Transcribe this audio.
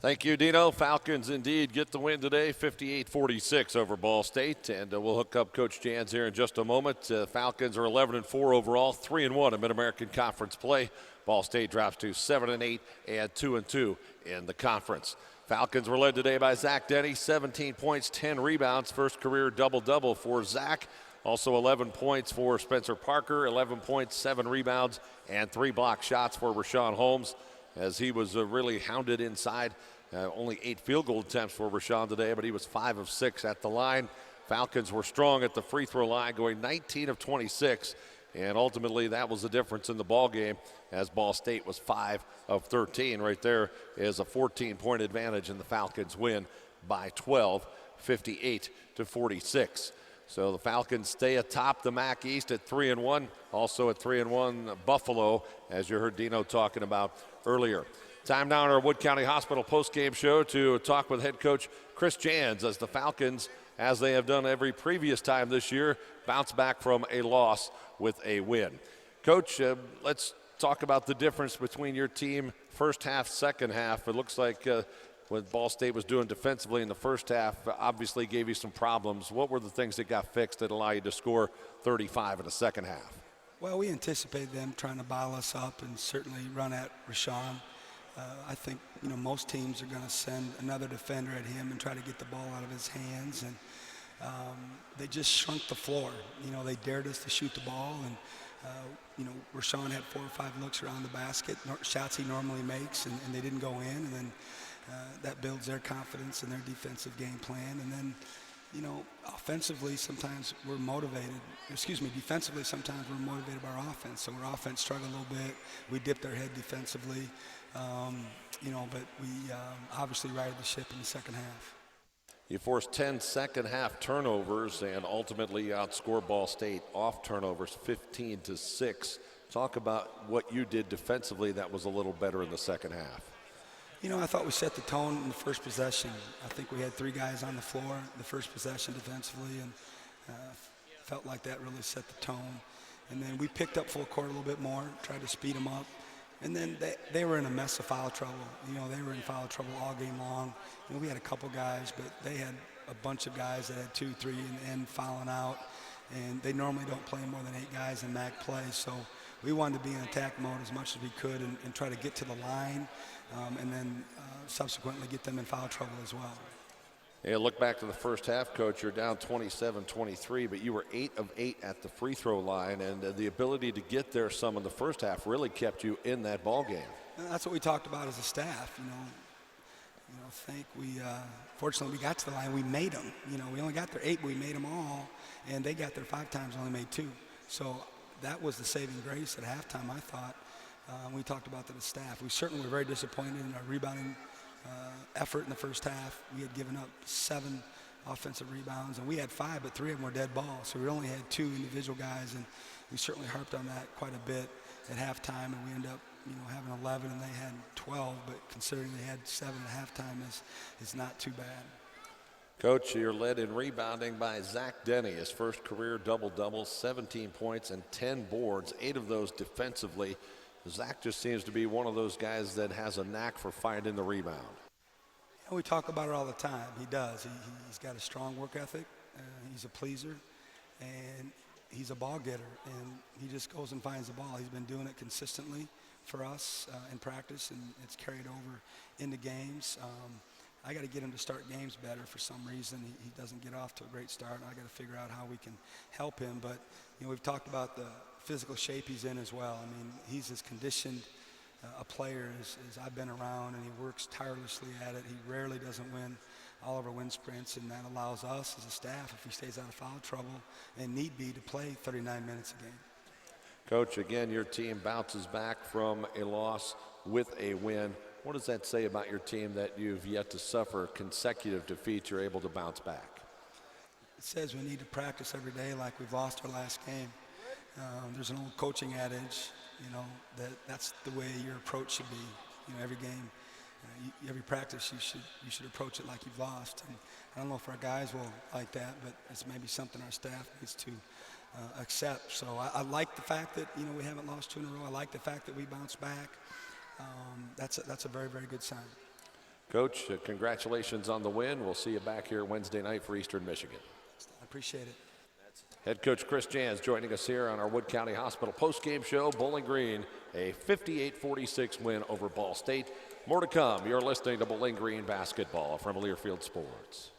Thank you, Dino. Falcons indeed get the win today, 58-46 over Ball State. And we'll hook up Coach Jans here in just a moment. Falcons are 11-4 overall, 3-1 in Mid-American Conference play. Ball State drops to 7-8 and 2-2 in the conference. Falcons were led today by Zach Denny, 17 points, 10 rebounds, first career double-double for Zach. Also 11 points for Spencer Parker, 11 points, 7 rebounds, and 3 block shots for Rashawn Holmes, as he was really hounded inside. Only 8 field goal attempts for Rashawn today, but he was 5 of 6 at the line. Falcons were strong at the free throw line, going 19 of 26, and ultimately that was the difference in the ball game, as Ball State was 5 of 13. Right there is a 14-point advantage, and the Falcons win by 12, 58-46. So the Falcons stay atop the MAC East at 3-1, also at 3-1 Buffalo, as you heard Dino talking about earlier. Time now in our Wood County Hospital postgame show to talk with head coach Chris Jans, as the Falcons, as they have done every previous time this year, bounce back from a loss with a win. Coach, let's talk about the difference between your team first half, second half. It looks like what Ball State was doing defensively in the first half obviously gave you some problems. What were the things that got fixed that allow you to score 35 in the second half? Well, we anticipated them trying to bottle us up and certainly run at Rashawn. I think, most teams are going to send another defender at him and try to get the ball out of his hands. And they just shrunk the floor. They dared us to shoot the ball. And, Rashawn had 4 or 5 looks around the basket, shots he normally makes, and they didn't go in. And then that builds their confidence in their defensive game plan. And then, offensively, sometimes we're motivated. Defensively, sometimes we're motivated by our offense. So our offense struggled a little bit. We dipped our head defensively. But we obviously righted the ship in the second half. You forced 10 second half turnovers and ultimately outscored Ball State off turnovers 15-6. Talk about what you did defensively that was a little better in the second half. I thought we set the tone in the first possession. I think we had 3 guys on the floor the first possession defensively, and felt like that really set the tone. And then we picked up full court a little bit more, tried to speed them up. And then they were in a mess of foul trouble. They were in foul trouble all game long. We had a couple guys, but they had a bunch of guys that had 2, 3 in the end fouling out. And they normally don't play more than 8 guys in MAC play. So we wanted to be in attack mode as much as we could and try to get to the line and then subsequently get them in foul trouble as well. Yeah, look back to the first half, Coach. You're down 27-23, but you were 8 of 8 at the free throw line, and the ability to get there some in the first half really kept you in that ball game. And that's what we talked about as a staff. Fortunately we got to the line. We made them. We only got there 8, but we made them all, and they got there 5 times, only made 2. So that was the saving grace at halftime, I thought. We talked about that as staff. We certainly were very disappointed in our rebounding effort in the first half. We had given up 7 offensive rebounds, and we had 5, but 3 of them were dead balls. So we only had 2 individual guys, and we certainly harped on that quite a bit at halftime, and we ended up having 11, and they had 12, but considering they had 7 at halftime is not too bad. Coach, you're led in rebounding by Zach Denny, his first career double-double, 17 points and 10 boards, 8 of those defensively. Zach just seems to be one of those guys that has a knack for finding the rebound. We talk about it all the time. He does. He's got a strong work ethic. He's a pleaser, and he's a ball getter, and he just goes and finds the ball. He's been doing it consistently for us in practice, and it's carried over into games. I got to get him to start games better for some reason. He doesn't get off to a great start, and I got to figure out how we can help him. But we've talked about the physical shape he's in as well. He's as conditioned a player as I've been around, and he works tirelessly at it. He rarely doesn't win all of our wind sprints, and that allows us as a staff, if he stays out of foul trouble and need be, to play 39 minutes a game. Coach, again, your team bounces back from a loss with a win. What does that say about your team that you've yet to suffer consecutive defeats? You're able to bounce back. It says we need to practice every day like we've lost our last game. There's an old coaching adage, that's the way your approach should be. Every game, every practice, you should approach it like you've lost. And I don't know if our guys will like that, but it's maybe something our staff needs to accept. So I like the fact that we haven't lost 2 in a row. I like the fact that we bounced back. That's a very, very good sign. Coach, congratulations on the win. We'll see you back here Wednesday night for Eastern Michigan. I appreciate it. Head coach Chris Jans joining us here on our Wood County Hospital postgame show. Bowling Green, a 58-46 win over Ball State. More to come. You're listening to Bowling Green basketball from Learfield Sports.